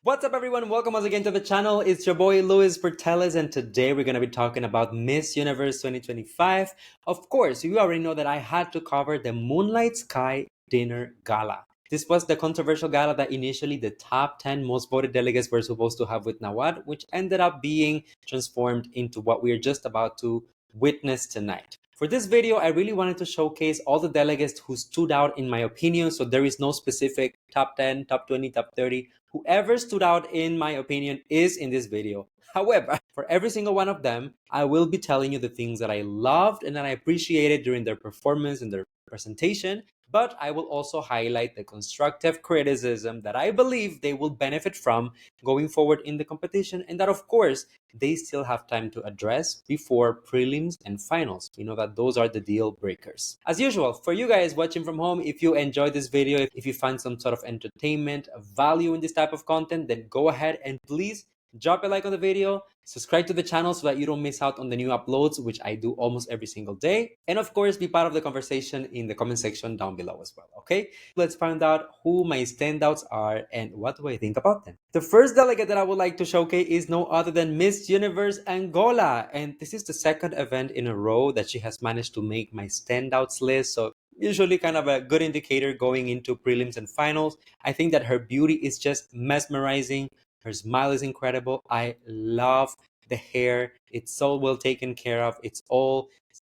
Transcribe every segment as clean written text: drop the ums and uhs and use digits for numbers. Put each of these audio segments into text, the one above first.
What's up, everyone? Welcome once again to the channel. It's your boy Luis Berteles, and today we're going to be talking about Miss Universe 2025. Of course, you already know that I had to cover the Moonlight Sky Dinner Gala. This was the controversial gala that initially the top 10 most voted delegates were supposed to have with Nawad, which ended up being transformed into what we are just about to witness tonight. For this video, I really wanted to showcase all the delegates who stood out in my opinion, so there is no specific top 10, top 20, top 30. Whoever stood out in my opinion is in this video. However, for every single one of them, I will be telling you the things that I loved and that I appreciated during their performance and their presentation, but I will also highlight the constructive criticism that I believe they will benefit from going forward in the competition, and that of course they still have time to address before prelims and finals. We know that those are the deal breakers. As usual, for you guys watching from home, if you enjoyed this video, if you find some sort of entertainment, value in this type of content, then go ahead and please drop a like on the video, subscribe to the channel so that you don't miss out on the new uploads, which I do almost every single day. And of course, be part of the conversation in the comment section down below as well, okay? Let's find out who my standouts are and what do I think about them. The first delegate that I would like to showcase is no other than Miss Universe Angola. And this is the second event in a row that she has managed to make my standouts list. So usually kind of a good indicator going into prelims and finals. I think that her beauty is just mesmerizing. Her smile is incredible. I love the hair. It's so well taken care of. It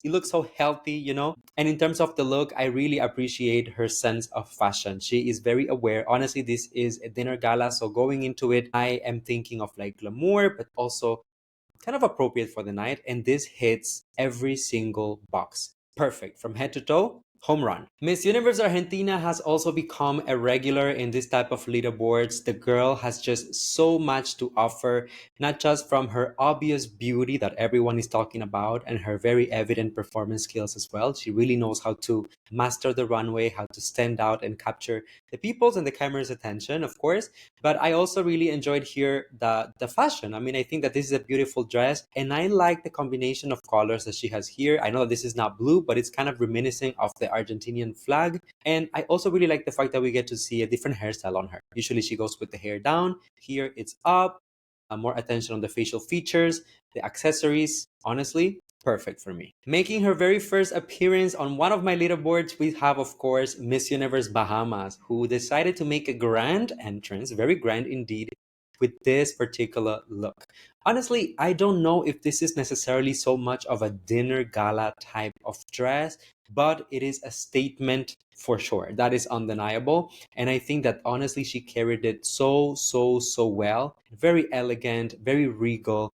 looks so healthy, you know? And in terms of the look, I really appreciate her sense of fashion. She is very aware. Honestly, this is a dinner gala. So going into it, I am thinking of like glamour, but also kind of appropriate for the night. And this hits every single box. Perfect from head to toe. Home run. Miss Universe Argentina has also become a regular in this type of leaderboards. The girl has just so much to offer, not just from her obvious beauty that everyone is talking about and her very evident performance skills as well. She really knows how to master the runway, how to stand out and capture the people's and the camera's attention, of course. But I also really enjoyed here the fashion. I mean, I think that this is a beautiful dress, and I like the combination of colors that she has here. I know that this is not blue, but it's kind of reminiscent of the Argentinian flag. And I also really like the fact that we get to see a different hairstyle on her. Usually she goes with the hair down. Here it's up. More attention on the facial features, the accessories. Honestly, perfect for me. Making her very first appearance on one of my leaderboards, we have, of course, Miss Universe Bahamas, who decided to make a grand entrance, very grand indeed, with this particular look. Honestly, I don't know if this is necessarily so much of a dinner gala type of dress, but it is a statement for sure. That is undeniable. And I think that honestly, she carried it so well. Very elegant, very regal.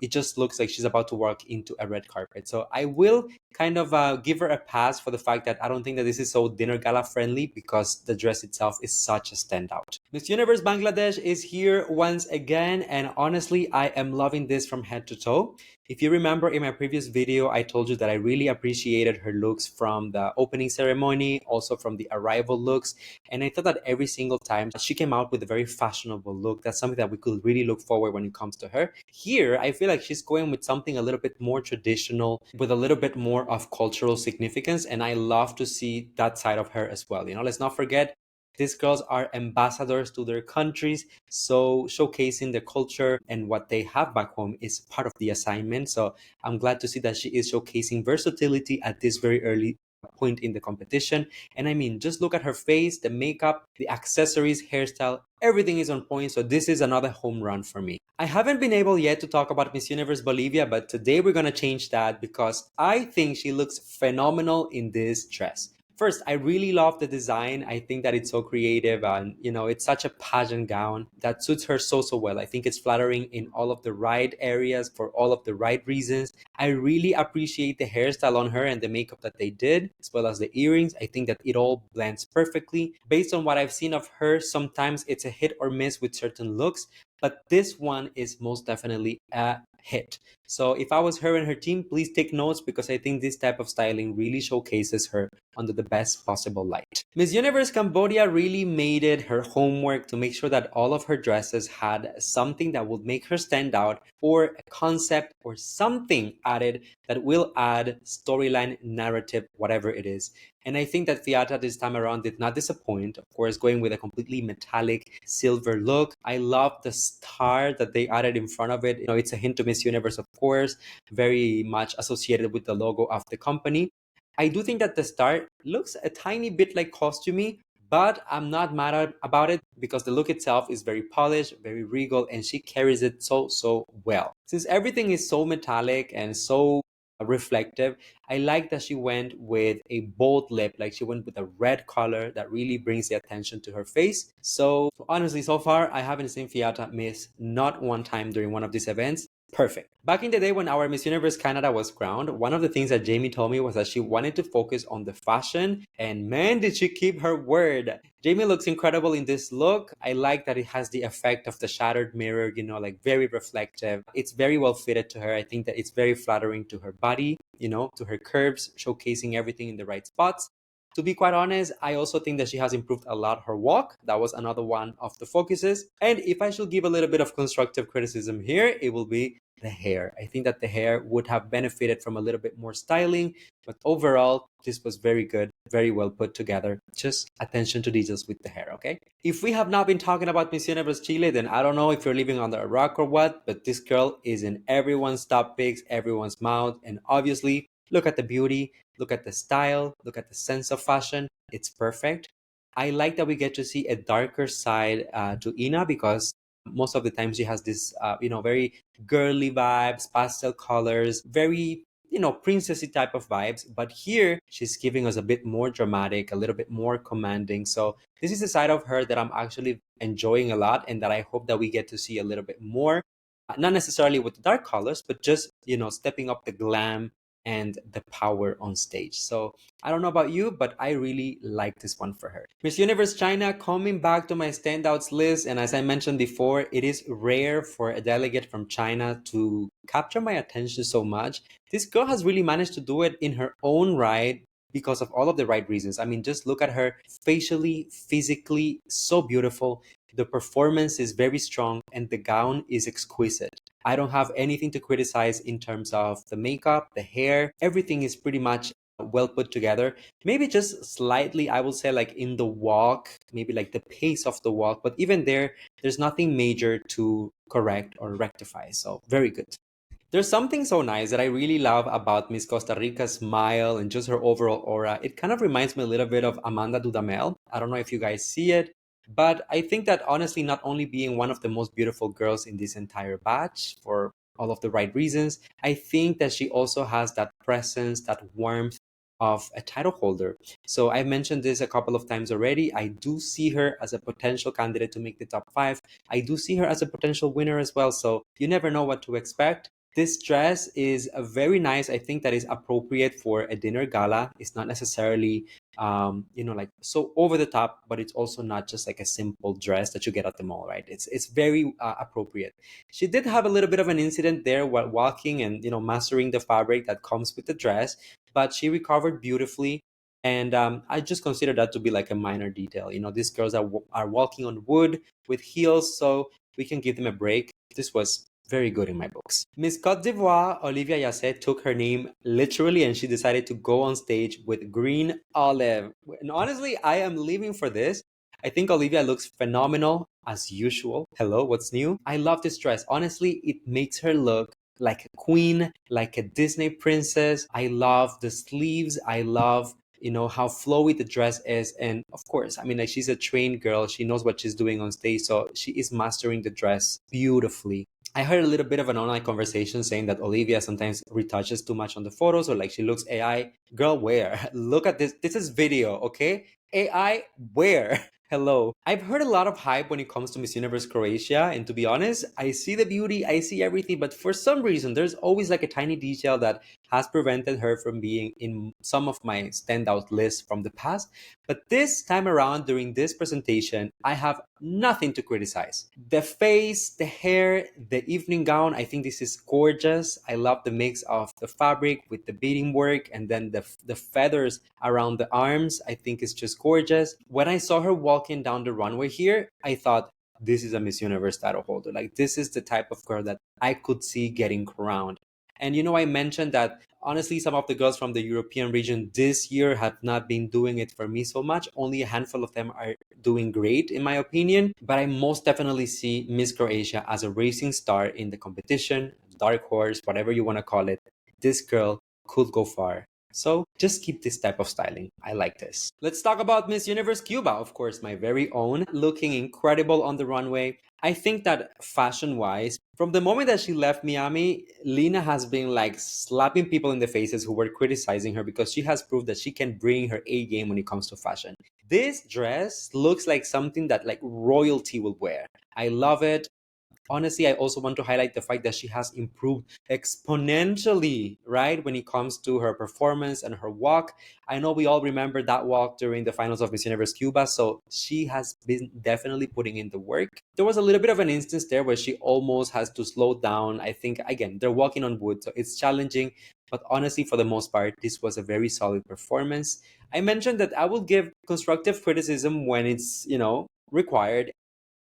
It just looks like she's about to walk into a red carpet. So I will kind of give her a pass for the fact that I don't think that this is so dinner gala friendly because the dress itself is such a standout. Miss Universe Bangladesh is here once again, and honestly, I am loving this from head to toe. If you remember in my previous video, I told you that I really appreciated her looks from the opening ceremony, also from the arrival looks. And I thought that every single time she came out with a very fashionable look, that's something that we could really look forward when it comes to her. Here, I feel like she's going with something a little bit more traditional, with a little bit more of cultural significance. And I love to see that side of her as well. You know, let's not forget, these girls are ambassadors to their countries, so showcasing the culture and what they have back home is part of the assignment. So I'm glad to see that she is showcasing versatility at this very early point in the competition. And I mean, just look at her face, the makeup, the accessories, hairstyle, everything is on point. So this is another home run for me. I haven't been able yet to talk about Miss Universe Bolivia, but today we're going to change that because I think she looks phenomenal in this dress. First, I really love the design. I think that it's so creative and, you know, it's such a pageant gown that suits her so well. I think it's flattering in all of the right areas for all of the right reasons. I really appreciate the hairstyle on her and the makeup that they did, as well as the earrings. I think that it all blends perfectly. Based on what I've seen of her, sometimes it's a hit or miss with certain looks, but this one is most definitely a hit. So if I was her and her team, please take notes because I think this type of styling really showcases her under the best possible light. Miss Universe Cambodia really made it her homework to make sure that all of her dresses had something that would make her stand out, or a concept or something added that will add storyline, narrative, whatever it is. And I think that Fiata this time around did not disappoint. Of course, going with a completely metallic silver look. I love the star that they added in front of it. It's a hint to Miss Universe, of course, very much associated with the logo of the company. I do think that the star looks a tiny bit like costumey, but I'm not mad about it because the look itself is very polished, very regal, and she carries it so well. Since everything is so metallic and so reflective, I like that she went with a bold lip, like she went with a red color that really brings the attention to her face. So honestly, so far, I haven't seen Fiata miss not one time during one of these events. Perfect. Back in the day when our Miss Universe Canada was crowned, one of the things that Jamie told me was that she wanted to focus on the fashion, and man, did she keep her word. Jamie looks incredible in this look. I like that it has the effect of the shattered mirror, like very reflective. It's very well fitted to her. I think that it's very flattering to her body, to her curves, showcasing everything in the right spots. To be quite honest, I also think that she has improved a lot her walk. That was another one of the focuses. And if I should give a little bit of constructive criticism here, it will be the hair. I think that the hair would have benefited from a little bit more styling, but overall, this was very good, very well put together. Just attention to details with the hair, okay? If we have not been talking about Miss Universe Chile, then I don't know if you're living under a rock or what, but this girl is in everyone's top picks, everyone's mouth, and obviously, look at the beauty, look at the style, look at the sense of fashion. It's perfect. I like that we get to see a darker side to Ina because most of the time she has this, very girly vibes, pastel colors, very, princessy type of vibes. But here she's giving us a bit more dramatic, a little bit more commanding. So this is a side of her that I'm actually enjoying a lot and that I hope that we get to see a little bit more. Not necessarily with the dark colors, but just, stepping up the glam and the power on stage. So I don't know about you, but I really like this one for her. Miss Universe China coming back to my standouts list. And as I mentioned before, it is rare for a delegate from China to capture my attention so much. This girl has really managed to do it in her own right because of all of the right reasons. I mean, just look at her facially, physically, so beautiful. The performance is very strong and the gown is exquisite. I don't have anything to criticize in terms of the makeup, the hair. Everything is pretty much well put together. Maybe just slightly, I will say, like in the walk, maybe like the pace of the walk. But even there's nothing major to correct or rectify. So very good. There's something so nice that I really love about Miss Costa Rica's smile and just her overall aura. It kind of reminds me a little bit of Amanda Dudamel. I don't know if you guys see it, but I think that honestly, not only being one of the most beautiful girls in this entire batch for all of the right reasons, I think that she also has that presence, that warmth of a title holder. So I've mentioned this a couple of times already. I do see her as a potential candidate to make the top 5. I do see her as a potential winner as well. So you never know what to expect. This dress is a very nice. I think that is appropriate for a dinner gala. It's not necessarily, like so over the top, but it's also not just like a simple dress that you get at the mall, right? It's very appropriate. She did have a little bit of an incident there while walking and mastering the fabric that comes with the dress, but she recovered beautifully. And I just consider that to be like a minor detail. These girls are walking on wood with heels, so we can give them a break. This was very good in my books. Miss Cote d'Ivoire, Olivia Yasset, took her name literally and she decided to go on stage with green olive. And honestly, I am living for this. I think Olivia looks phenomenal as usual. Hello, what's new? I love this dress. Honestly, it makes her look like a queen, like a Disney princess. I love the sleeves. I love how flowy the dress is. And of course, I mean, like she's a trained girl. She knows what she's doing on stage. So she is mastering the dress beautifully. I heard a little bit of an online conversation saying that Olivia sometimes retouches too much on the photos or like she looks AI. Girl, where? Look at this. This is video, okay? AI, where? Hello. I've heard a lot of hype when it comes to Miss Universe Croatia, and to be honest, I see the beauty, I see everything, but for some reason, there's always like a tiny detail that has prevented her from being in some of my standout lists from the past. But this time around, during this presentation, I have nothing to criticize. The face, the hair, the evening gown, I think this is gorgeous. I love the mix of the fabric with the beading work and then the feathers around the arms. I think it's just gorgeous. When I saw her walking down the runway here, I thought, this is a Miss Universe title holder. Like, this is the type of girl that I could see getting crowned. And I mentioned that honestly, some of the girls from the European region this year have not been doing it for me so much. Only a handful of them are doing great, in my opinion. But I most definitely see Miss Croatia as a racing star in the competition, dark horse, whatever you want to call it. This girl could go far. So just keep this type of styling. I like this. Let's talk about Miss Universe Cuba, of course, my very own, looking incredible on the runway. I think that fashion wise, from the moment that she left Miami, Lena has been like slapping people in the faces who were criticizing her because she has proved that she can bring her A game when it comes to fashion. This dress looks like something that like royalty will wear. I love it. Honestly, I also want to highlight the fact that she has improved exponentially, right, when it comes to her performance and her walk. I know we all remember that walk during the finals of Miss Universe Cuba, so she has been definitely putting in the work. There was a little bit of an instance there where she almost has to slow down. I think, again, they're walking on wood, so it's challenging. But honestly, for the most part, this was a very solid performance. I mentioned that I will give constructive criticism when it's, required.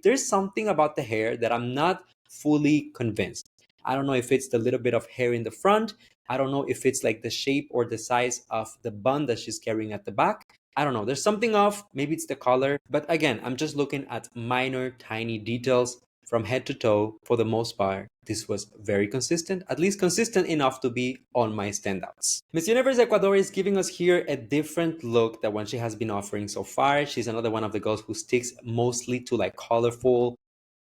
There's something about the hair that I'm not fully convinced. I don't know if it's the little bit of hair in the front. I don't know if it's like the shape or the size of the bun that she's carrying at the back. I don't know. There's something off. Maybe it's the color. But again, I'm just looking at minor, tiny details from head to toe. For the most part, this was very consistent, at least consistent enough to be on my standouts. Miss Universe Ecuador is giving us here a different look than what she has been offering so far. She's another one of the girls who sticks mostly to like colorful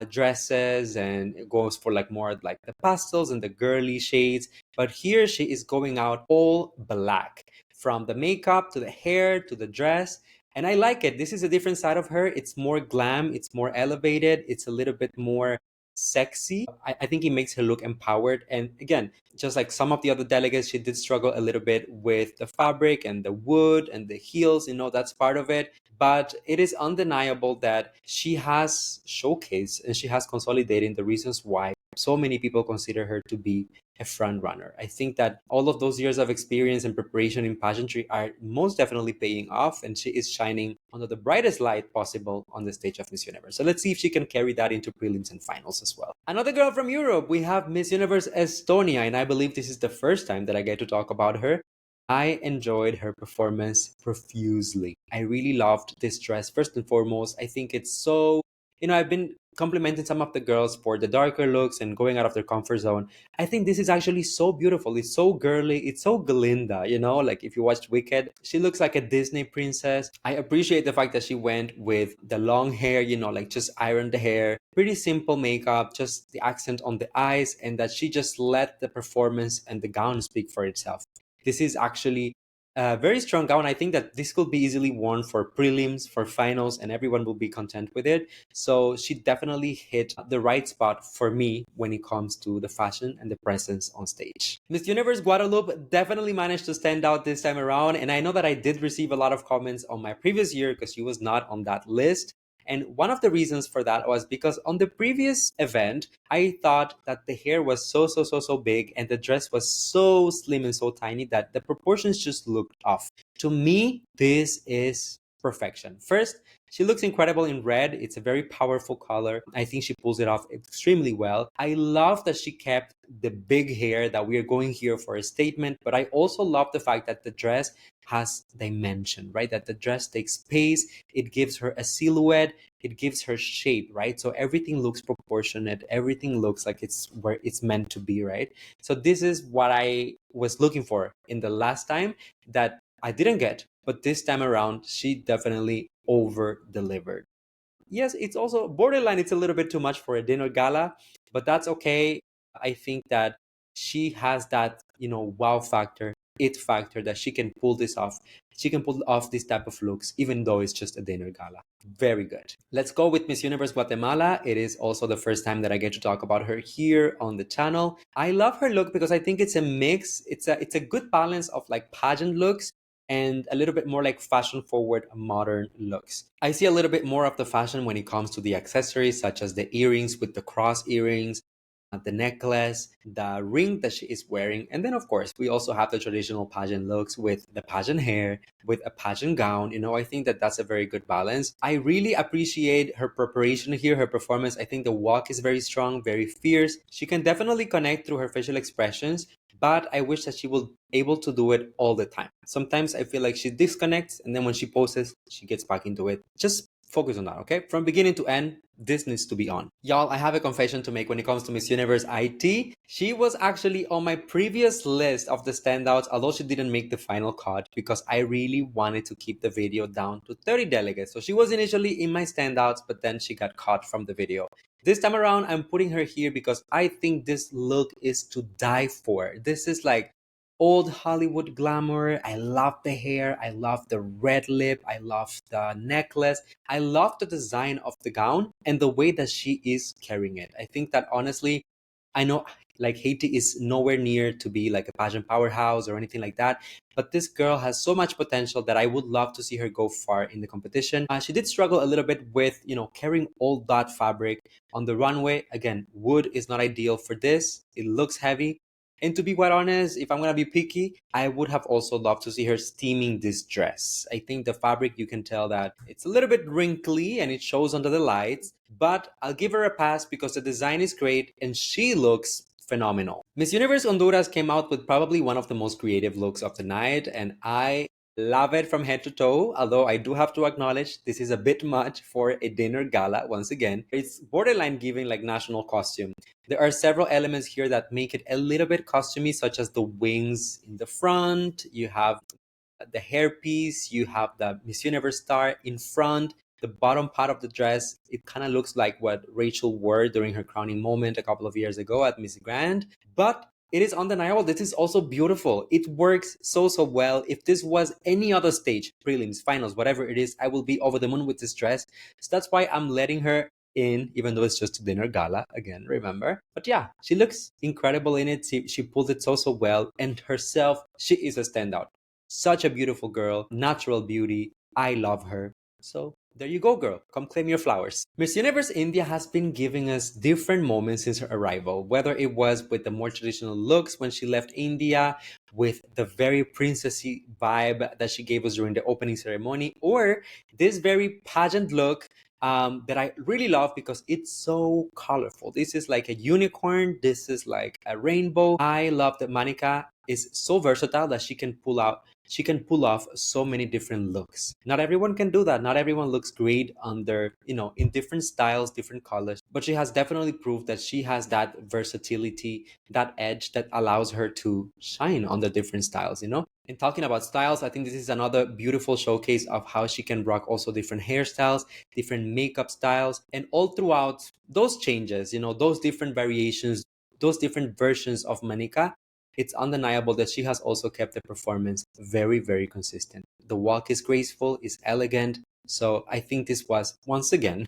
dresses and it goes for like more like the pastels and the girly shades. But here she is going out all black, from the makeup to the hair to the dress. And I like it. This is a different side of her. It's more glam, it's more elevated, it's a little bit more sexy. I think it makes her look empowered. And again, just like some of the other delegates, she did struggle a little bit with the fabric and the wood and the heels. That's part of it. But it is undeniable that she has showcased and she has consolidated the reasons why so many people consider her to be a front runner. I think that all of those years of experience and preparation in pageantry are most definitely paying off, and she is shining under the brightest light possible on the stage of Miss Universe. So let's see if she can carry that into prelims and finals as well. Another girl from Europe, we have Miss Universe Estonia, and I believe this is the first time that I get to talk about her. I enjoyed her performance profusely. I really loved this dress. First and foremost, I think it's so, I've been complimenting some of the girls for the darker looks and going out of their comfort zone. I think this is actually so beautiful. It's so girly. It's so Glinda, like if you watched Wicked, she looks like a Disney princess. I appreciate the fact that she went with the long hair, like just ironed the hair. Pretty simple makeup, just the accent on the eyes, and that she just let the performance and the gown speak for itself. This is actually a very strong gown. I think that this could be easily worn for prelims, for finals, and everyone will be content with it. So she definitely hit the right spot for me when it comes to the fashion and the presence on stage. Miss Universe Guadeloupe definitely managed to stand out this time around. And I know that I did receive a lot of comments on my previous year because she was not on that list. And one of the reasons for that was because on the previous event, I thought that the hair was so big and the dress was so slim and so tiny that the proportions just looked off. To me, this is perfection. First, she looks incredible in red. It's a very powerful color. I think she pulls it off extremely well. I love that she kept the big hair, that we are going here for a statement, but I also love the fact that the dress has dimension, right? That the dress takes space. It gives her a silhouette. It gives her shape, right? So everything looks proportionate. Everything looks like it's where it's meant to be, right? So this is what I was looking for in the last time that I didn't get, but this time around, she definitely over delivered. Yes, it's also borderline, it's a little bit too much for a dinner gala, but that's okay. I think that she has that, wow factor, it factor, that she can pull this off. She can pull off this type of looks, even though it's just a dinner gala. Very good. Let's go with Miss Universe Guatemala. It is also the first time that I get to talk about her here on the channel. I love her look because I think it's a mix. It's a good balance of like pageant looks and a little bit more like fashion forward modern looks. I see a little bit more of the fashion when it comes to the accessories, such as the earrings with the cross earrings, the necklace, the ring that she is wearing. And then, of course, we also have the traditional pageant looks with the pageant hair, with a pageant gown. I think that that's a very good balance. I really appreciate her preparation here, her performance. I think the walk is very strong, very fierce. She can definitely connect through her facial expressions, but I wish that she will able to do it all the time. Sometimes I feel like she disconnects, and then when she poses, she gets back into it. Just focus on that, okay? From beginning to end, this needs to be on. Y'all, I have a confession to make when it comes to Miss Universe IT. She was actually on my previous list of the standouts, although she didn't make the final cut because I really wanted to keep the video down to 30 delegates. So she was initially in my standouts, but then she got cut from the video. This time around, I'm putting her here because I think this look is to die for. This is like old Hollywood glamour. I love the hair. I love the red lip. I love the necklace. I love the design of the gown and the way that she is carrying it. I think that honestly, I know like Haiti is nowhere near to be like a pageant powerhouse or anything like that, but this girl has so much potential that I would love to see her go far in the competition. She did struggle a little bit with, carrying all that fabric on the runway. Again, wood is not ideal for this. It looks heavy. And to be quite honest, if I'm gonna be picky, I would have also loved to see her steaming this dress. I think the fabric, you can tell that it's a little bit wrinkly and it shows under the lights, but I'll give her a pass because the design is great and she looks phenomenal. Miss Universe Honduras came out with probably one of the most creative looks of the night, and I love it from head to toe, although I do have to acknowledge this is a bit much for a dinner gala. Once again, it's borderline giving like national costume. There are several elements here that make it a little bit costumey, such as the wings in the front. You have the hairpiece, you have the Miss Universe star in front. The bottom part of the dress, it kind of looks like what Rachel wore during her crowning moment a couple of years ago at Miss Grand. But it is undeniable. This is also beautiful. It works so well. If this was any other stage, prelims, finals, whatever it is, I will be over the moon with this dress. So that's why I'm letting her in, even though it's just a dinner gala, again, remember. But yeah, she looks incredible in it. She pulled it so well. And herself, she is a standout. Such a beautiful girl, natural beauty. I love her. So there you go, girl. Come claim your flowers. Miss Universe India has been giving us different moments since her arrival, whether it was with the more traditional looks when she left India, with the very princessy vibe that she gave us during the opening ceremony, or this very pageant look that I really love because it's so colorful. This is like a unicorn. This is like a rainbow. I love that Manika is so versatile that she can pull off so many different looks. Not everyone can do that. Not everyone looks great under, in different styles, different colors. But she has definitely proved that she has that versatility, that edge that allows her to shine on the different styles, And talking about styles, I think this is another beautiful showcase of how she can rock also different hairstyles, different makeup styles, and all throughout those changes, those different variations, those different versions of Manika. It's undeniable that she has also kept the performance very, very consistent. The walk is graceful, is elegant. So I think this was, once again,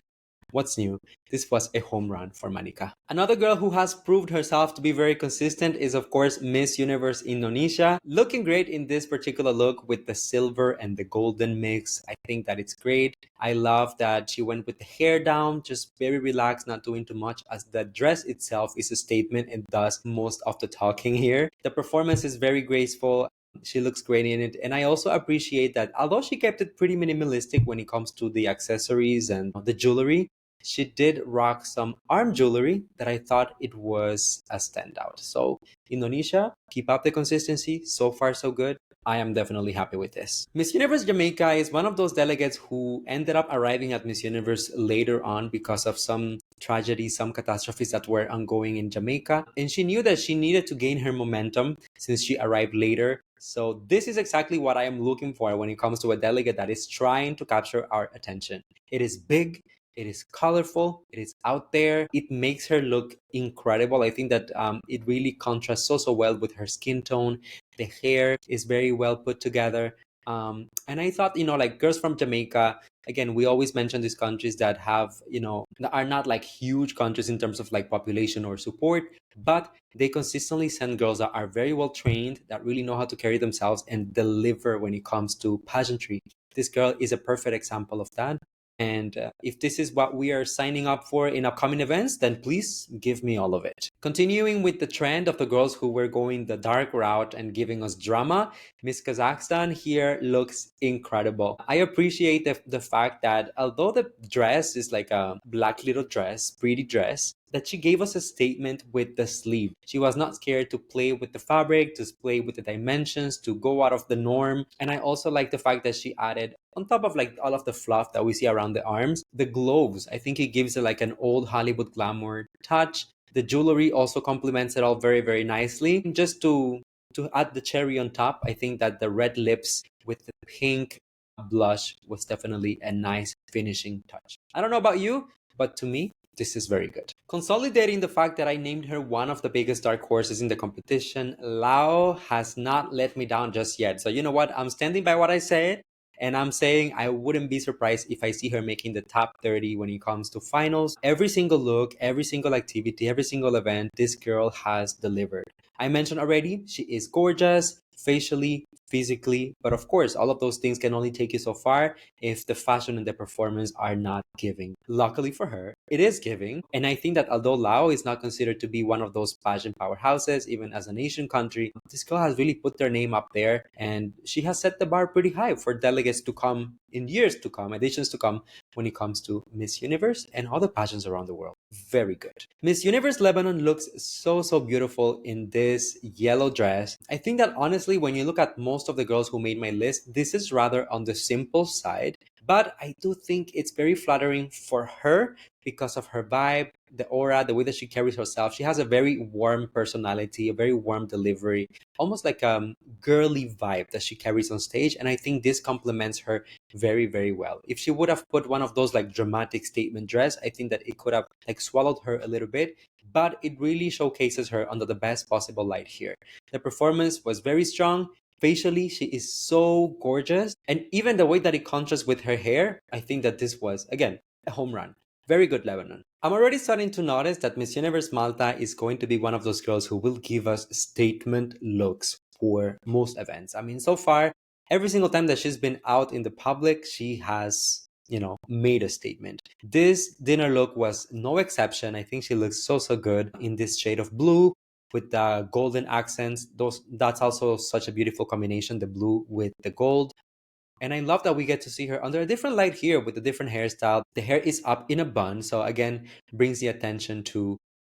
what's new? This was a home run for Manika. Another girl who has proved herself to be very consistent is, of course, Miss Universe Indonesia. Looking great in this particular look with the silver and the golden mix. I think that it's great. I love that she went with the hair down, just very relaxed, not doing too much, as the dress itself is a statement and does most of the talking here. The performance is very graceful. She looks great in it. And I also appreciate that although she kept it pretty minimalistic when it comes to the accessories and the jewelry, she did rock some arm jewelry that I thought it was a standout. So Indonesia, keep up the consistency. So far, so good. I am definitely happy with this. Miss Universe Jamaica is one of those delegates who ended up arriving at Miss Universe later on because of some tragedy, some catastrophes that were ongoing in Jamaica. And she knew that she needed to gain her momentum since she arrived later. So this is exactly what I am looking for when it comes to a delegate that is trying to capture our attention. It is big. It is colorful. It is out there. It makes her look incredible. I think that it really contrasts so well with her skin tone. The hair is very well put together. And I thought, like girls from Jamaica, again, we always mention these countries that have, that are not like huge countries in terms of like population or support, but they consistently send girls that are very well trained, that really know how to carry themselves and deliver when it comes to pageantry. This girl is a perfect example of that. And if this is what we are signing up for in upcoming events, then please give me all of it. Continuing with the trend of the girls who were going the dark route and giving us drama, Miss Kazakhstan here looks incredible. I appreciate the fact that although the dress is like a black little dress, pretty dress, that she gave us a statement with the sleeve. She was not scared to play with the fabric, to play with the dimensions, to go out of the norm. And I also like the fact that she added, on top of like all of the fluff that we see around the arms, the gloves. I think it gives it like an old Hollywood glamour touch. The jewelry also complements it all very, very nicely. Just to add the cherry on top, I think that the red lips with the pink blush was definitely a nice finishing touch. I don't know about you, but to me, this is very good. Consolidating the fact that I named her one of the biggest dark horses in the competition, Lao has not let me down just yet. So you know what? I'm standing by what I said. And I'm saying I wouldn't be surprised if I see her making the top 30 when it comes to finals. Every single look, every single activity, every single event, this girl has delivered. I mentioned already, she is gorgeous, facially, physically, but of course, all of those things can only take you so far if the fashion and the performance are not giving. Luckily for her, it is giving. And I think that although Laos is not considered to be one of those pageant powerhouses, even as an Asian country, this girl has really put their name up there, and she has set the bar pretty high for delegates to come in years to come, editions to come, when it comes to Miss Universe and other pageants around the world. Very good. Miss Universe Lebanon looks so, so beautiful in this yellow dress. I think that honestly, when you look at most of the girls who made my list, this is rather on the simple side, but I do think it's very flattering for her because of her vibe, the aura, the way that she carries herself. She has a very warm personality, a very warm delivery, almost like a girly vibe that she carries on stage. And I think this complements her very, very well. If she would have put one of those like dramatic statement dress, I think that it could have like swallowed her a little bit, but it really showcases her under the best possible light here. The performance was very strong. Facially, she is so gorgeous. And even the way that it contrasts with her hair, I think that this was, again, a home run. Very good, Lebanon. I'm already starting to notice that Miss Universe Malta is going to be one of those girls who will give us statement looks for most events. I mean, so far, every single time that she's been out in the public, she has, made a statement. This dinner look was no exception. I think she looks so, so good in this shade of blue with the golden accents. That's also such a beautiful combination, the blue with the gold. And I love that we get to see her under a different light here with a different hairstyle. The hair is up in a bun, so again, brings the attention to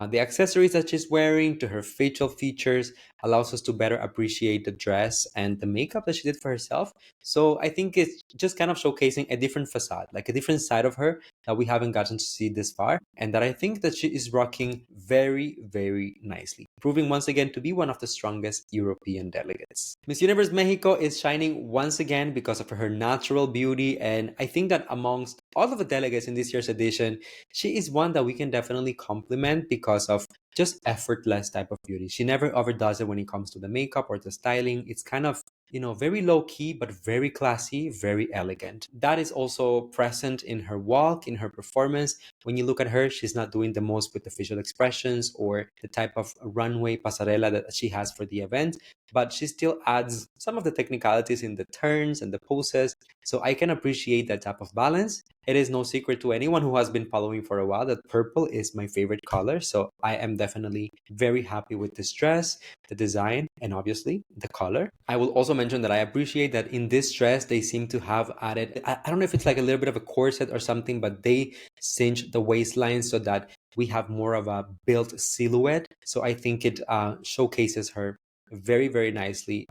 the accessories that she's wearing, to her facial features, allows us to better appreciate the dress and the makeup that she did for herself. So I think it's just kind of showcasing a different facade, like a different side of her that we haven't gotten to see this far, and that I think that she is rocking very, very nicely, proving once again to be one of the strongest European delegates. Miss Universe Mexico is shining once again because of her natural beauty, and I think that amongst all of the delegates in this year's edition, she is one that we can definitely compliment because of just effortless type of beauty. She never overdoes it when it comes to the makeup or the styling. It's kind of very low key, but very classy, very elegant. That is also present in her walk, in her performance. When you look at her, she's not doing the most with the facial expressions or the type of runway pasarela that she has for the event, but she still adds some of the technicalities in the turns and the poses. So I can appreciate that type of balance. It is no secret to anyone who has been following for a while that purple is my favorite color. So I am definitely very happy with this dress, the design, and obviously the color. I will also mention that I appreciate that in this dress, they seem to have added, I don't know if it's like a little bit of a corset or something, but they cinch the waistline so that we have more of a built silhouette. So I think it showcases her very, very nicely.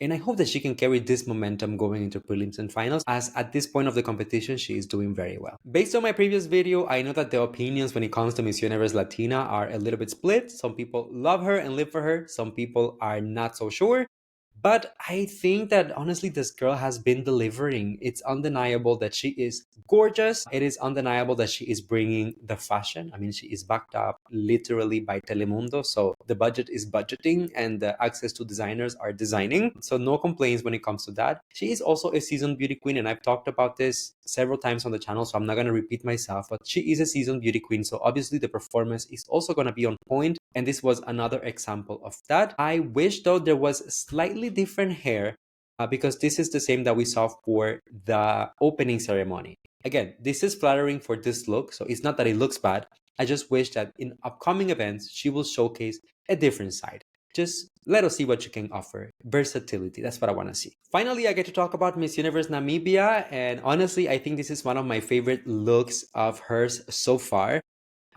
And I hope that she can carry this momentum going into prelims and finals, as at this point of the competition, she is doing very well. Based on my previous video, I know that the opinions when it comes to Miss Universe Latina are a little bit split. Some people love her and live for her. Some people are not so sure. But I think that honestly, this girl has been delivering. It's undeniable that she is gorgeous. It is undeniable that she is bringing the fashion. I mean, she is backed up literally by Telemundo. So the budget is budgeting and the access to designers are designing. So no complaints when it comes to that. She is also a seasoned beauty queen. And I've talked about this several times on the channel, so I'm not going to repeat myself. But she is a seasoned beauty queen. So obviously the performance is also going to be on point. And this was another example of that. I wish though there was slightly different hair because this is the same that we saw for the opening ceremony. Again, this is flattering for this look, so it's not that it looks bad. I just wish that in upcoming events, she will showcase a different side. Just let us see what you can offer. Versatility, that's what I want to see. Finally, I get to talk about Miss Universe Namibia. And honestly, I think this is one of my favorite looks of hers so far.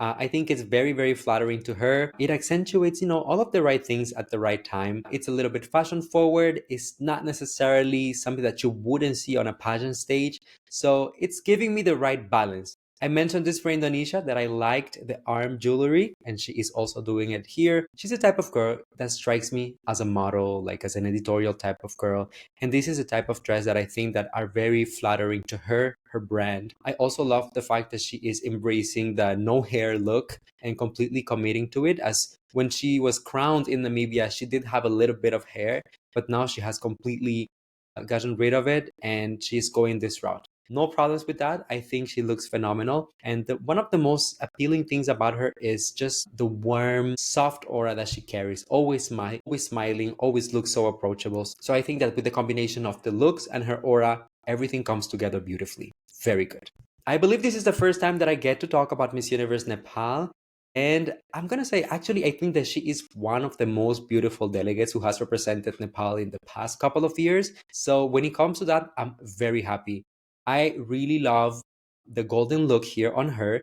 I think it's very, very flattering to her. It accentuates, all of the right things at the right time. It's a little bit fashion forward. It's not necessarily something that you wouldn't see on a pageant stage. So it's giving me the right balance. I mentioned this for Indonesia that I liked the arm jewelry, and she is also doing it here. She's the type of girl that strikes me as a model, like as an editorial type of girl. And this is a type of dress that I think that are very flattering to her brand. I also love the fact that she is embracing the no hair look and completely committing to it, as when she was crowned in Namibia, she did have a little bit of hair, but now she has completely gotten rid of it and she's going this route. No problems with that. I think she looks phenomenal. And one of the most appealing things about her is just the warm, soft aura that she carries. Always smiling, always looks so approachable. So I think that with the combination of the looks and her aura, everything comes together beautifully. Very good. I believe this is the first time that I get to talk about Miss Universe Nepal. And I'm going to say, actually, I think that she is one of the most beautiful delegates who has represented Nepal in the past couple of years. So when it comes to that, I'm very happy. I really love the golden look here on her.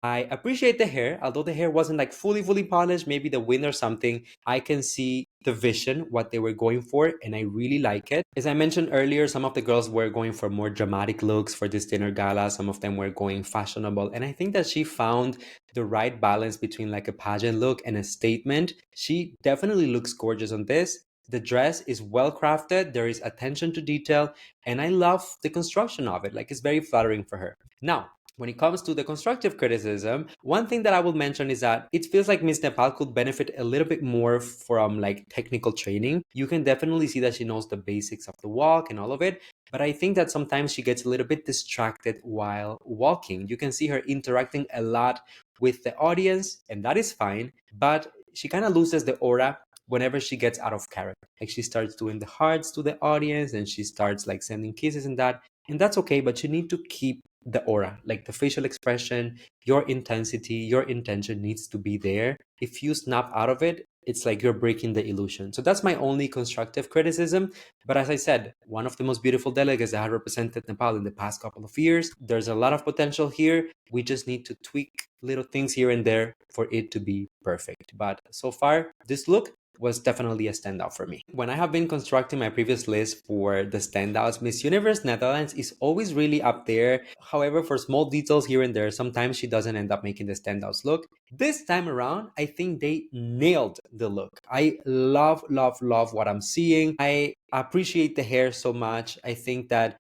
I appreciate the hair, although the hair wasn't like fully polished, maybe the wind or something. I can see the vision, what they were going for, and I really like it. As I mentioned earlier, some of the girls were going for more dramatic looks for this dinner gala. Some of them were going fashionable. And I think that she found the right balance between like a pageant look and a statement. She definitely looks gorgeous on this. The dress is well crafted, there is attention to detail, and I love the construction of it. Like, it's very flattering for her. Now, when it comes to the constructive criticism, one thing that I will mention is that it feels like Miss Nepal could benefit a little bit more from like technical training. You can definitely see that she knows the basics of the walk and all of it, but I think that sometimes she gets a little bit distracted while walking. You can see her interacting a lot with the audience, and that is fine, but she kind of loses the aura whenever she gets out of character. Like, she starts doing the hearts to the audience and she starts like sending kisses and that. And that's okay, but you need to keep the aura, like the facial expression, your intensity, your intention needs to be there. If you snap out of it, it's like you're breaking the illusion. So that's my only constructive criticism. But as I said, one of the most beautiful delegates that have represented Nepal in the past couple of years. There's a lot of potential here. We just need to tweak little things here and there for it to be perfect. But so far, this look was definitely a standout for me. When I have been constructing my previous list for the standouts, Miss Universe Netherlands is always really up there. However, for small details here and there, sometimes she doesn't end up making the standouts look. This time around, I think they nailed the look. I love what I'm seeing. I appreciate the hair so much. I think that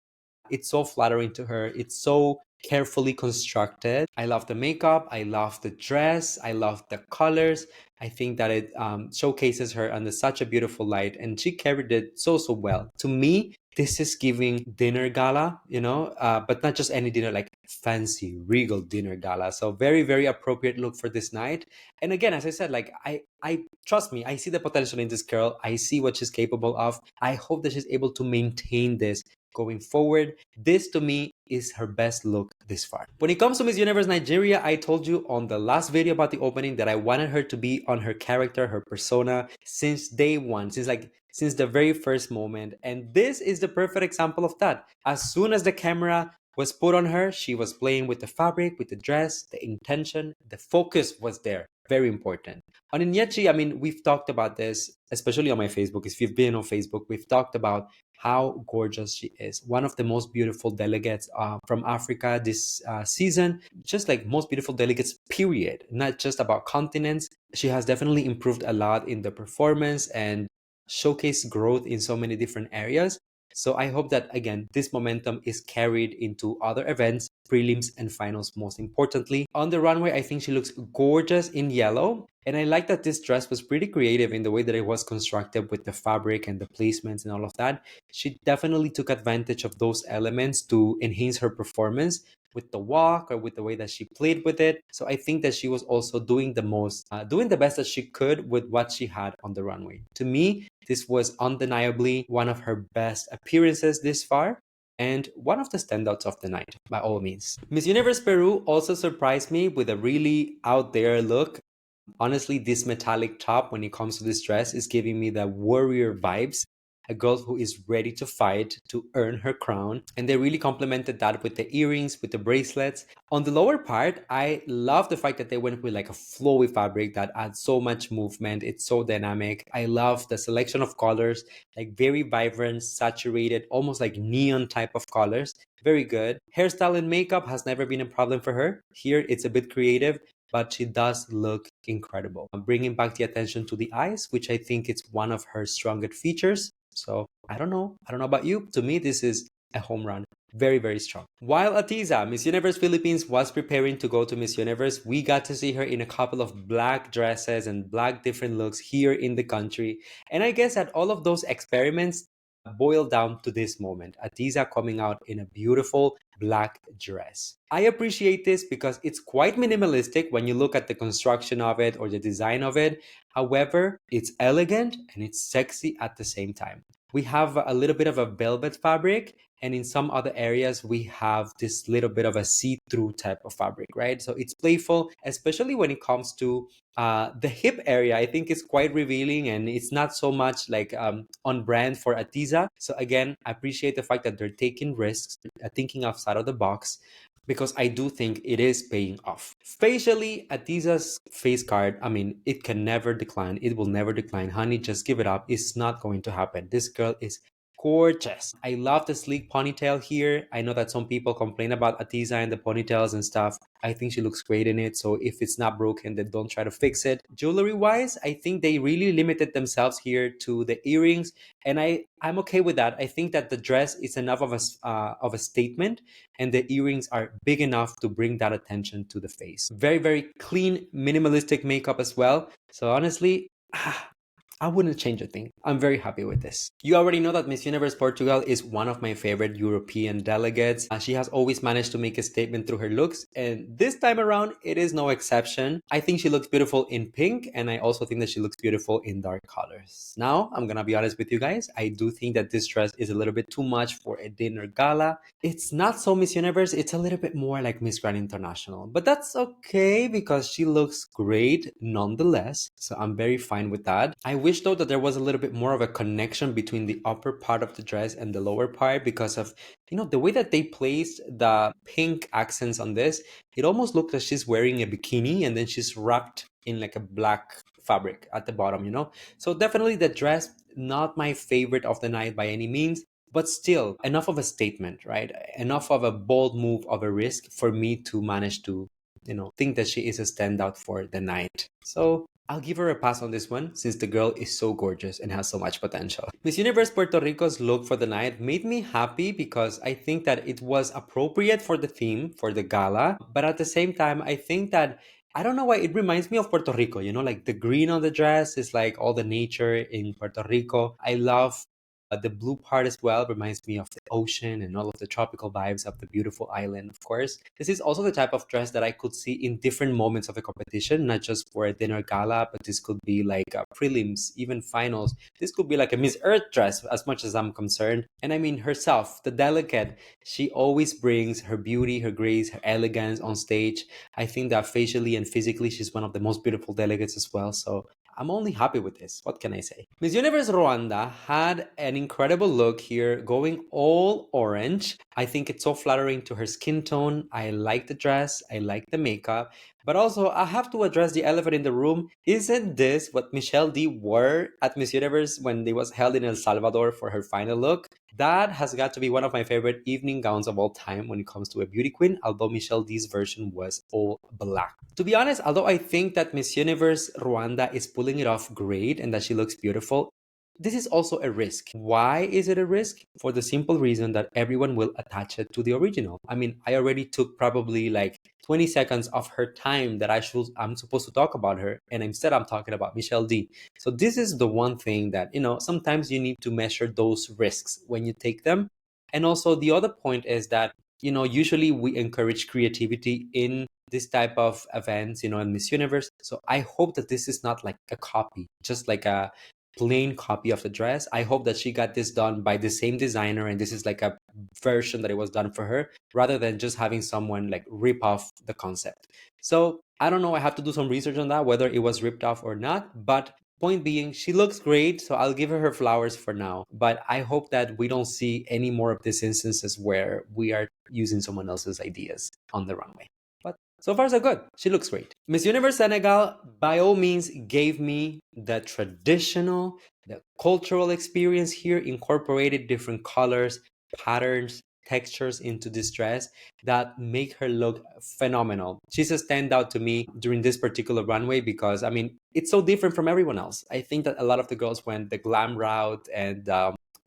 it's so flattering to her. It's so carefully constructed. I love the makeup. I love the dress. I love the colors. I think that it showcases her under such a beautiful light, and she carried it so well. To me, this is giving dinner gala, but not just any dinner, like fancy, regal dinner gala. So very appropriate look for this night. And again, as I said, like I trust me, I see the potential in this girl. I see what she's capable of. I hope that she's able to maintain this going forward. This to me is her best look this far. When it comes to Miss Universe Nigeria, I told you on the last video about the opening that I wanted her to be on her character, her persona, since day one, since the very first moment. And this is the perfect example of that. As soon as the camera was put on her, she was playing with the fabric, with the dress, the intention, the focus was there. Very important. On Inyechi, I mean, we've talked about this, especially on my Facebook. If you've been on Facebook, we've talked about how gorgeous she is. One of the most beautiful delegates from Africa this season. Just like most beautiful delegates, period. Not just about continents. She has definitely improved a lot in the performance and showcased growth in so many different areas. So I hope that, again, this momentum is carried into other events, prelims and finals most importantly. On the runway, I think she looks gorgeous in yellow. And I like that this dress was pretty creative in the way that it was constructed with the fabric and the placements and all of that. She definitely took advantage of those elements to enhance her performance with the walk or with the way that she played with it. So I think that she was also doing the best that she could with what she had on the runway. To me, this was undeniably one of her best appearances this far. and one of the standouts of the night, by all means. Miss Universe Peru also surprised me with a really out there look. Honestly, this metallic top, when it comes to this dress, is giving me the warrior vibes. A girl who is ready to fight to earn her crown. And they really complemented that with the earrings, with the bracelets. On the lower part, I love the fact that they went with like a flowy fabric that adds so much movement. It's so dynamic. I love the selection of colors, like very vibrant, saturated, almost like neon type of colors. Very good. Hairstyle and makeup has never been a problem for her. Here, it's a bit creative, but she does look incredible. Bringing back the attention to the eyes, which I think it's one of her strongest features. So I don't know. I don't know about you. To me, this is a home run. Very, very strong. While Atiza, Miss Universe Philippines, was preparing to go to Miss Universe, we got to see her in a couple of black dresses and black different looks here in the country. And I guess that all of those experiments boil down to this moment. Atiza coming out in a beautiful black dress. I appreciate this because it's quite minimalistic when you look at the construction of it or the design of it. However, it's elegant and it's sexy at the same time. We have a little bit of a velvet fabric, and in some other areas, we have this little bit of a see through type of fabric, right? So it's playful, especially when it comes to the hip area. I think it's quite revealing and it's not so much like on brand for Atiza. So, again, I appreciate the fact that they're taking risks, thinking outside of the box, because I do think it is paying off. Facially, Atiza's face card, I mean, it can never decline. It will never decline. Honey, just give it up. It's not going to happen. This girl is gorgeous. I love the sleek ponytail here. I know that some people complain about Atiza and the ponytails and stuff. I think she looks great in it. So if it's not broken, then don't try to fix it. Jewelry wise, I think they really limited themselves here to the earrings, and I'm okay with that. I think that the dress is enough of a statement, and the earrings are big enough to bring that attention to the face. Very, very clean, minimalistic makeup as well. So honestly, I wouldn't change a thing. I'm very happy with this. You already know that Miss Universe Portugal is one of my favorite European delegates. She has always managed to make a statement through her looks, and this time around, it is no exception. I think she looks beautiful in pink, and I also think that she looks beautiful in dark colors. Now, I'm gonna be honest with you guys. I do think that this dress is a little bit too much for a dinner gala. It's not so Miss Universe, it's a little bit more like Miss Grand International, but that's okay because she looks great nonetheless. So I'm very fine with that. I wish though that there was a little bit more of a connection between the upper part of the dress and the lower part because of, the way that they placed the pink accents on this. It almost looks like she's wearing a bikini and then she's wrapped in like a black fabric at the bottom. So definitely the dress, not my favorite of the night by any means, but still enough of a statement, right? Enough of a bold move of a risk for me to manage to, think that she is a standout for the night. So I'll give her a pass on this one since the girl is so gorgeous and has so much potential. Miss Universe Puerto Rico's look for the night made me happy because I think that it was appropriate for the theme, for the gala, but at the same time, I think that I don't know why it reminds me of Puerto Rico, like the green on the dress is like all the nature in Puerto Rico. I love the blue part as well, reminds me of the ocean and all of the tropical vibes of the beautiful island, of course. This is also the type of dress that I could see in different moments of a competition, not just for a dinner gala, but this could be like prelims, even finals. This could be like a Miss Earth dress, as much as I'm concerned. And I mean, herself, the delegate, she always brings her beauty, her grace, her elegance on stage. I think that facially and physically, she's one of the most beautiful delegates as well. So I'm only happy with this. What can I say? Miss Universe Rwanda had an incredible look here, going all orange. I think it's so flattering to her skin tone. I like the dress, I like the makeup. But also, I have to address the elephant in the room. Isn't this what Michelle D wore at Miss Universe when they was held in El Salvador for her final look? That has got to be one of my favorite evening gowns of all time when it comes to a beauty queen, although Michelle D's version was all black. To be honest, although I think that Miss Universe Rwanda is pulling it off great and that she looks beautiful, this is also a risk. Why is it a risk? For the simple reason that everyone will attach it to the original. I mean, I already took probably like 20 seconds of her time that I'm supposed to talk about her, and instead I'm talking about Michelle D. So this is the one thing that, sometimes you need to measure those risks when you take them. And also the other point is that, usually we encourage creativity in this type of events, in Miss Universe. So I hope that this is not like a copy, just like a plain copy of the dress. I hope that she got this done by the same designer and this is like a version that it was done for her rather than just having someone like rip off the concept. So I don't know, I have to do some research on that, whether it was ripped off or not. But point being, she looks great, so I'll give her flowers for now. But I hope that we don't see any more of these instances where we are using someone else's ideas on the runway. But so far so good. She looks great. Miss Universe Senegal, by all means, gave me the traditional, the cultural experience here, incorporated different colors, patterns, textures into this dress that make her look phenomenal. She's a standout to me during this particular runway because, I mean, it's so different from everyone else. I think that a lot of the girls went the glam route and,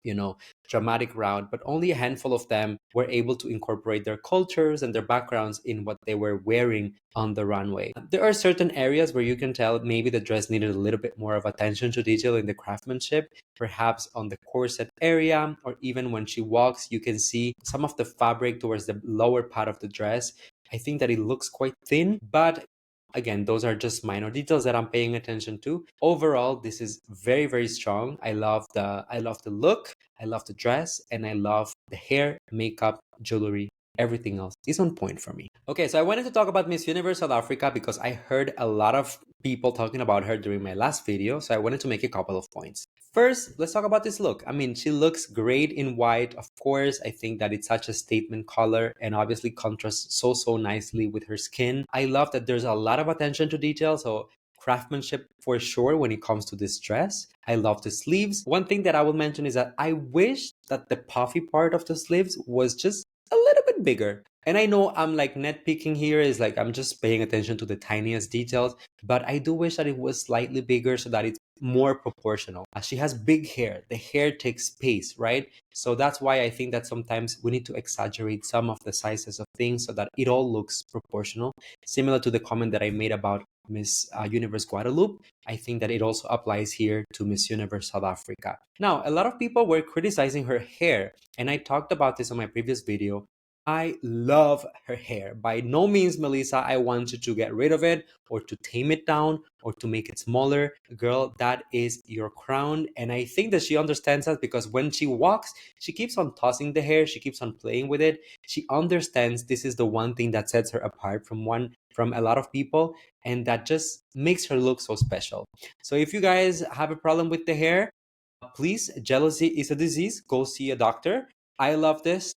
you know, dramatic route, but only a handful of them were able to incorporate their cultures and their backgrounds in what they were wearing on the runway. There are certain areas where you can tell maybe the dress needed a little bit more of attention to detail in the craftsmanship, perhaps on the corset area, or even when she walks, you can see some of the fabric towards the lower part of the dress. I think that it looks quite thin, but again, those are just minor details that I'm paying attention to. Overall, this is very, very strong. I love the look, I love the dress, and I love the hair, makeup, jewelry. Everything else is on point for me. Okay, so I wanted to talk about Miss Universe South Africa because I heard a lot of people talking about her during my last video, so I wanted to make a couple of points. First, let's talk about this look. I mean, she looks great in white, of course. I think that it's such a statement color and obviously contrasts so nicely with her skin. I love that there's a lot of attention to detail, so craftsmanship for sure when it comes to this dress. I love the sleeves. One thing that I will mention is that I wish that the puffy part of the sleeves was just a little bit bigger. And I know I'm like nitpicking here, is like I'm just paying attention to the tiniest details, but I do wish that it was slightly bigger so that it's more proportional. She has big hair. The hair takes space, right? So that's why I think that sometimes we need to exaggerate some of the sizes of things so that it all looks proportional. Similar to the comment that I made about Miss Universe Guadeloupe, I think that it also applies here to Miss Universe South Africa. Now, a lot of people were criticizing her hair, and I talked about this on my previous video. I love her hair. By no means, Melissa, I want you to get rid of it or to tame it down or to make it smaller. Girl, that is your crown. And I think that she understands that because when she walks, she keeps on tossing the hair. She keeps on playing with it. She understands this is the one thing that sets her apart from a lot of people. And that just makes her look so special. So if you guys have a problem with the hair, please, jealousy is a disease. Go see a doctor. I love this.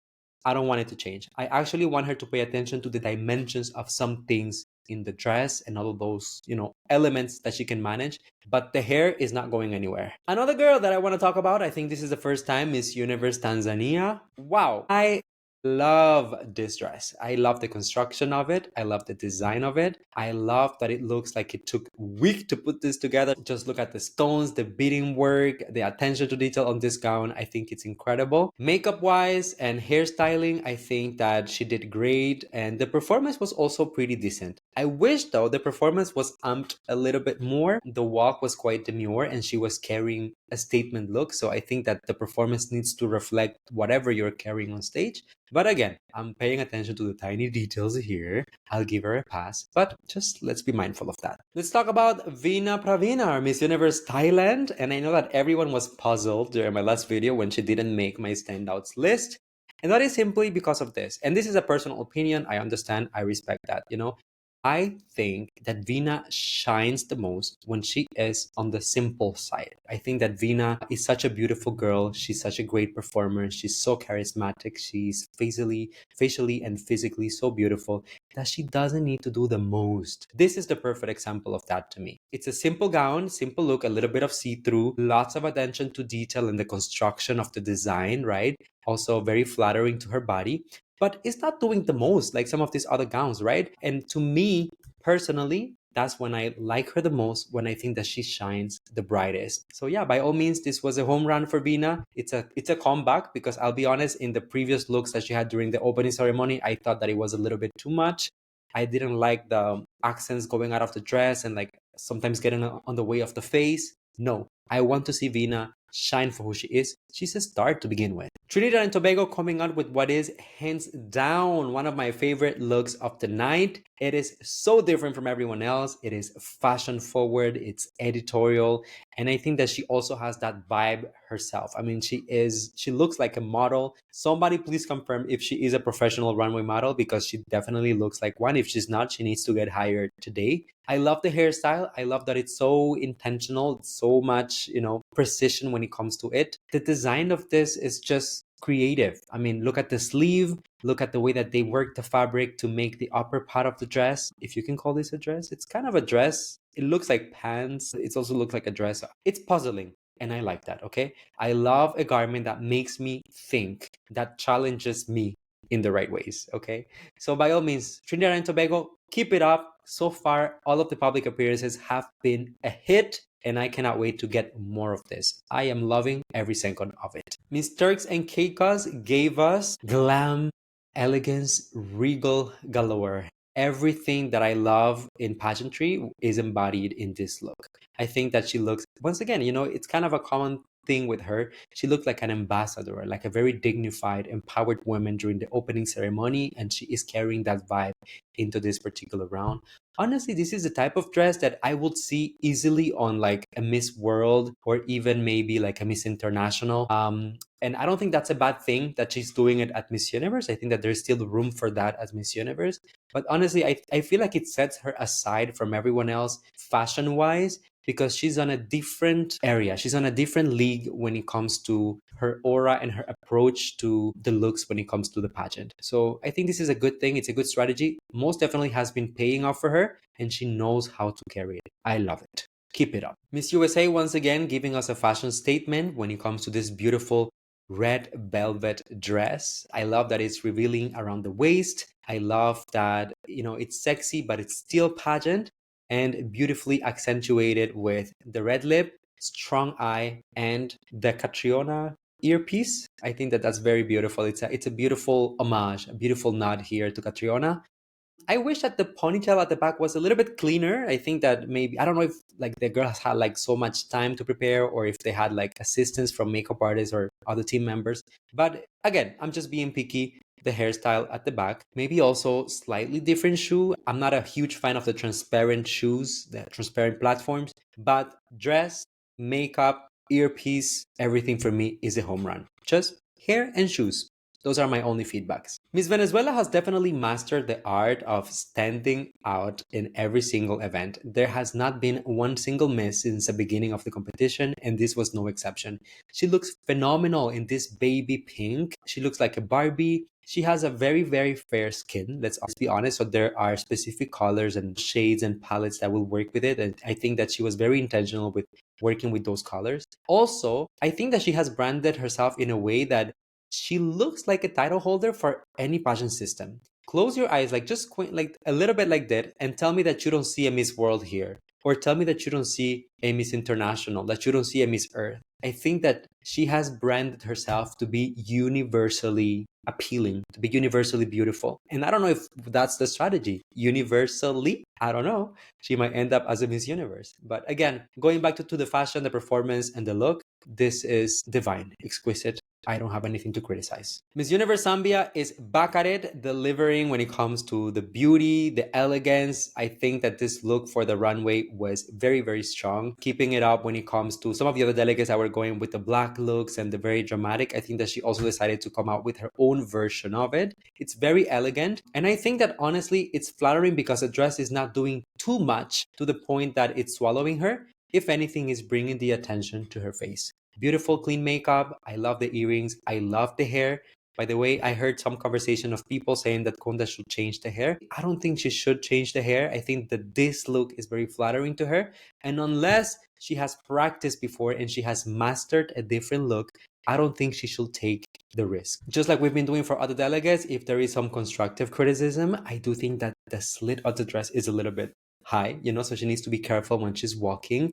I don't want it to change. I actually want her to pay attention to the dimensions of some things in the dress and all of those, elements that she can manage. But the hair is not going anywhere. Another girl that I want to talk about, I think this is the first time, Miss Universe Tanzania. Wow. I love this dress. I love the construction of it. I love the design of it. I love that it looks like it took a week to put this together. Just look at the stones, the beading work, the attention to detail on this gown. I think it's incredible. Makeup wise and hairstyling, I think that she did great. And the performance was also pretty decent. I wish though the performance was amped a little bit more. The walk was quite demure and she was carrying a statement look. So I think that the performance needs to reflect whatever you're carrying on stage. But again, I'm paying attention to the tiny details here. I'll give her a pass, but just let's be mindful of that. Let's talk about Veena Pravina, our Miss Universe Thailand. And I know that everyone was puzzled during my last video when she didn't make my standouts list. And that is simply because of this. And this is a personal opinion. I understand. I respect that. I think that Veena shines the most when she is on the simple side. I think that Veena is such a beautiful girl. She's such a great performer. She's so charismatic. She's facially and physically so beautiful that she doesn't need to do the most. This is the perfect example of that to me. It's a simple gown, simple look, a little bit of see-through, lots of attention to detail in the construction of the design, right? Also very flattering to her body. But it's not doing the most like some of these other gowns, right? And to me, personally, that's when I like her the most, when I think that she shines the brightest. So yeah, by all means, this was a home run for Veena. It's a comeback because I'll be honest, in the previous looks that she had during the opening ceremony, I thought that it was a little bit too much. I didn't like the accents going out of the dress and like sometimes getting on the way of the face. No, I want to see Veena shine for who she is. She's a star to begin with. Trinidad and Tobago coming out with what is hands down one of my favorite looks of the night. It is so different from everyone else. It is fashion forward, it's editorial, and I think that she also has that vibe herself. I mean, she looks like a model. Somebody please confirm if she is a professional runway model, because she definitely looks like one. If she's not, she needs to get hired today. I love the hairstyle. I love that it's so intentional, so much, precision when it comes to it. The design of this is just creative. I mean, look at the sleeve, look at the way that they work the fabric to make the upper part of the dress. If you can call this a dress, it's kind of a dress. It looks like pants. It also looks like a dress. It's puzzling. And I like that, okay? I love a garment that makes me think, that challenges me in the right ways, okay? So by all means, Trinidad and Tobago, keep it up. So far, all of the public appearances have been a hit, and I cannot wait to get more of this. I am loving every second of it. Miss Turks and Caicos gave us glam, elegance, regal galore. Everything that I love in pageantry is embodied in this look. I think that she looks, once again, it's kind of a common thing with her. She looked like an ambassador, like a very dignified, empowered woman during the opening ceremony, and she is carrying that vibe into this particular round. Honestly, this is the type of dress that I would see easily on like a Miss World, or even maybe like a Miss International. And I don't think that's a bad thing that she's doing it at Miss Universe. I think that there's still room for that at Miss Universe. But honestly, I feel like it sets her aside from everyone else fashion-wise, because she's on a different area. She's on a different league when it comes to her aura and her approach to the looks when it comes to the pageant. So I think this is a good thing. It's a good strategy. Most definitely has been paying off for her, and she knows how to carry it. I love it. Keep it up. Miss USA once again giving us a fashion statement when it comes to this beautiful red velvet dress. I love that it's revealing around the waist. I love that, it's sexy, but it's still pageant, and beautifully accentuated with the red lip, strong eye, and the Catriona earpiece. I think that that's very beautiful. It's a beautiful homage, a beautiful nod here to Catriona. I wish that the ponytail at the back was a little bit cleaner. I think that maybe, I don't know if like the girls had like so much time to prepare, or if they had like assistance from makeup artists or other team members. But again, I'm just being picky. The hairstyle at the back, maybe also slightly different shoe. I'm not a huge fan of the transparent shoes, the transparent platforms, but dress, makeup, earpiece, everything for me is a home run. Just hair and shoes. Those are my only feedbacks. Miss Venezuela has definitely mastered the art of standing out in every single event. There has not been one single miss since the beginning of the competition, and this was no exception. She looks phenomenal in this baby pink. She looks like a Barbie. She has a very, very fair skin, let's be honest. So there are specific colors and shades and palettes that will work with it. And I think that she was very intentional with working with those colors. Also, I think that she has branded herself in a way that she looks like a title holder for any pageant system. Close your eyes, like just like a little bit like that, and tell me that you don't see a Miss World here, or tell me that you don't see a Miss International, that you don't see a Miss Earth. I think that she has branded herself to be universally appealing, to be universally beautiful. And I don't know if that's the strategy. Universally, I don't know. She might end up as a Miss Universe. But again, going back to the fashion, the performance, and the look, this is divine, exquisite. I don't have anything to criticize. Miss Universe Zambia is back at it, delivering when it comes to the beauty, the elegance. I think that this look for the runway was very, very strong. Keeping it up when it comes to some of the other delegates that were going with the black looks and the very dramatic. I think that she also decided to come out with her own version of it. It's very elegant. And I think that honestly, it's flattering because the dress is not doing too much to the point that it's swallowing her. If anything, is bringing the attention to her face. Beautiful, clean makeup. I love the earrings. I love the hair. By the way, I heard some conversation of people saying that Conda should change the hair. I don't think she should change the hair. I think that this look is very flattering to her. And unless she has practiced before and she has mastered a different look, I don't think she should take the risk. Just like we've been doing for other delegates, if there is some constructive criticism, I do think that the slit of the dress is a little bit high, so she needs to be careful when she's walking.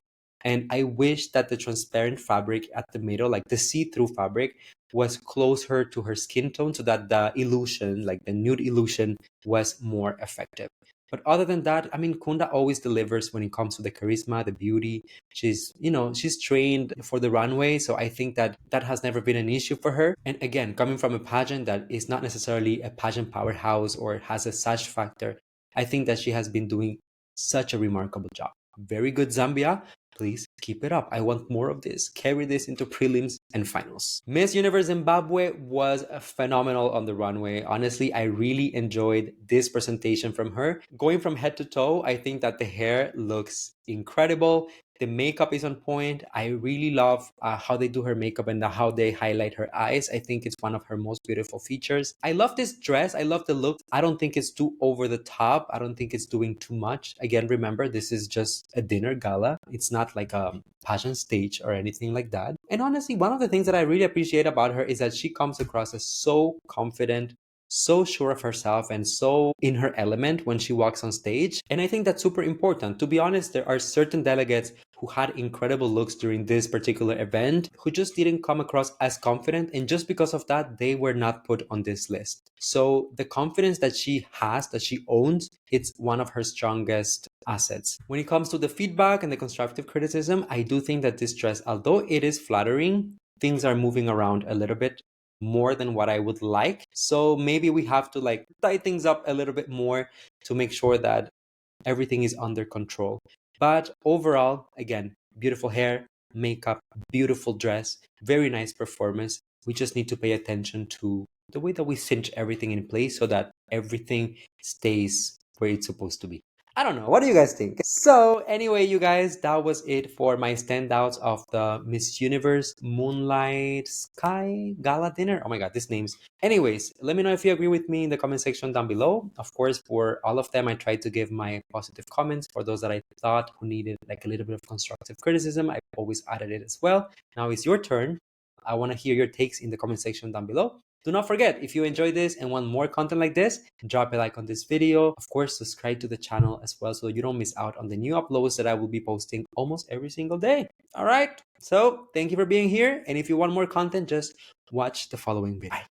And I wish that the transparent fabric at the middle, like the see-through fabric, was closer to her skin tone so that the illusion, like the nude illusion, was more effective. But other than that, I mean, Kunda always delivers when it comes to the charisma, the beauty. She's, she's trained for the runway. So I think that that has never been an issue for her. And again, coming from a pageant that is not necessarily a pageant powerhouse or has a sash factor, I think that she has been doing such a remarkable job. Very good, Zambia. Please keep it up. I want more of this. Carry this into prelims and finals. Miss Universe Zimbabwe was phenomenal on the runway. Honestly, I really enjoyed this presentation from her. Going from head to toe, I think that the hair looks incredible. The makeup is on point. I really love how they do her makeup and how they highlight her eyes. I think it's one of her most beautiful features. I love this dress. I love the look. I don't think it's too over the top. I don't think it's doing too much. Again, remember, this is just a dinner gala. It's not like a pageant stage or anything like that. And honestly, one of the things that I really appreciate about her is that she comes across as so confident, so sure of herself, and so in her element when she walks on stage. And I think that's super important. To be honest, there are certain delegates who had incredible looks during this particular event who just didn't come across as confident, and just because of that, they were not put on this list. So the confidence that she has, that she owns, it's one of her strongest assets. When it comes to the feedback and the constructive criticism, I do think that this dress, although it is flattering, things are moving around a little bit more than what I would like. So maybe we have to like tie things up a little bit more to make sure that everything is under control. But overall, again, beautiful hair, makeup, beautiful dress, very nice performance. We just need to pay attention to the way that we cinch everything in place so that everything stays where it's supposed to be. I don't know. What do you guys think? So anyway, you guys, that was it for my standouts of the Miss Universe Moonlight Sky Gala Dinner. Oh my God, these names. Anyways, let me know if you agree with me in the comment section down below. Of course, for all of them, I tried to give my positive comments. For those that I thought who needed like a little bit of constructive criticism, I always added it as well. Now it's your turn. I want to hear your takes in the comment section down below. Do not forget, if you enjoyed this and want more content like this, drop a like on this video. Of course, subscribe to the channel as well so you don't miss out on the new uploads that I will be posting almost every single day. All right, so thank you for being here. And if you want more content, just watch the following video. Bye.